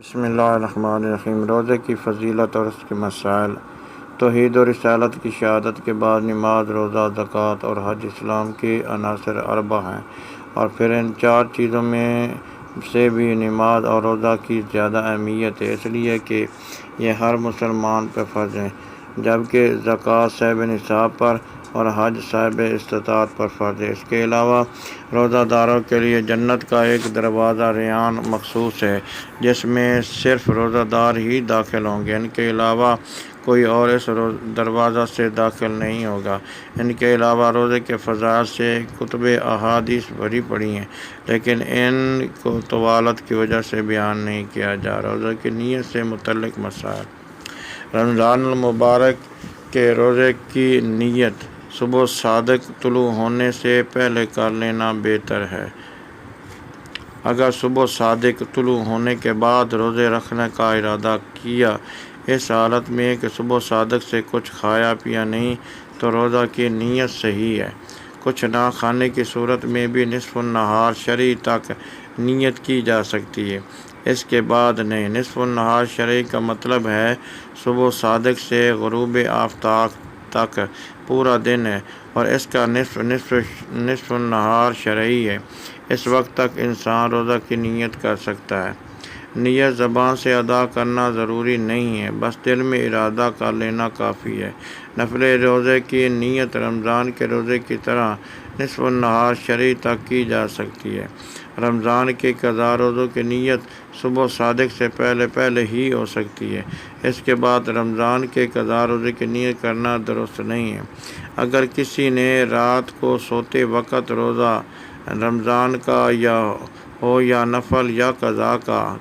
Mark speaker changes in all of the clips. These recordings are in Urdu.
Speaker 1: بسم اللہ الرحمن الرحیم۔ روزے کی فضیلت اور اس کے مسائل۔ توحید و رسالت کی شہادت کے بعد نماز، روزہ، زکوٰۃ اور حج اسلام کے عناصر اربع ہیں، اور پھر ان چار چیزوں میں سے بھی نماز اور روزہ کی زیادہ اہمیت ہے، اس لیے کہ یہ ہر مسلمان پر فرض ہیں، جبکہ زکوٰۃ صاحب نصاب پر اور حج صاحب استطاعت پر فرض ہے۔ اس کے علاوہ روزہ داروں کے لیے جنت کا ایک دروازہ ریان مخصوص ہے، جس میں صرف روزہ دار ہی داخل ہوں گے، ان کے علاوہ کوئی اور اس دروازہ سے داخل نہیں ہوگا۔ ان کے علاوہ روزے کے فضائل سے کتب احادیث بھری پڑی ہیں، لیکن ان کو طوالت کی وجہ سے بیان نہیں کیا جا رہا۔ روزے کی نیت سے متعلق مسائل۔ رمضان المبارک کے روزے کی نیت صبح صادق طلوع ہونے سے پہلے کر لینا بہتر ہے۔ اگر صبح صادق طلوع ہونے کے بعد روزے رکھنے کا ارادہ کیا، اس حالت میں کہ صبح صادق سے کچھ کھایا پیا نہیں، تو روزہ کی نیت صحیح ہے۔ کچھ نہ کھانے کی صورت میں بھی نصف النہار شرعی تک نیت کی جا سکتی ہے، اس کے بعد نہیں۔ نصف النہار شرعی کا مطلب ہے صبح صادق سے غروب آفتاب تک پورا دن ہے، اور اس کا نصف النہار شرعی ہے۔ اس وقت تک انسان روزہ کی نیت کر سکتا ہے۔ نیت زبان سے ادا کرنا ضروری نہیں ہے، بس دل میں ارادہ کر لینا کافی ہے۔ نفل روزے کی نیت رمضان کے روزے کی طرح نصف النہار شرعی تک کی جا سکتی ہے۔ رمضان کے قضا روزوں کی نیت صبح صادق سے پہلے ہی ہو سکتی ہے، اس کے بعد رمضان کے قضا روزے کی نیت کرنا درست نہیں ہے۔ اگر کسی نے رات کو سوتے وقت روزہ رمضان کا ہو یا نفل یا قضا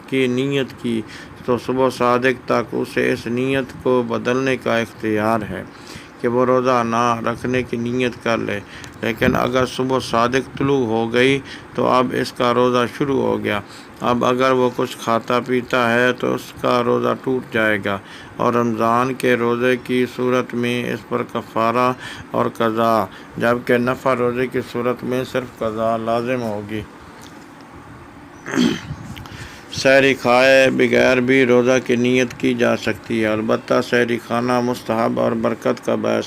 Speaker 1: کی نیت کی، تو صبح صادق تک اسے اس نیت کو بدلنے کا اختیار ہے کہ وہ روزہ نہ رکھنے کی نیت کر لے، لیکن اگر صبح صادق طلوع ہو گئی تو اب اس کا روزہ شروع ہو گیا۔ اب اگر وہ کچھ کھاتا پیتا ہے تو اس کا روزہ ٹوٹ جائے گا، اور رمضان کے روزے کی صورت میں اس پر کفارہ اور قضا، جبکہ نفل روزے کی صورت میں صرف قضا لازم ہوگی۔ سحری کھائے بغیر بھی روزہ کی نیت کی جا سکتی ہے، البتہ سحری کھانا مستحب اور برکت کا باعث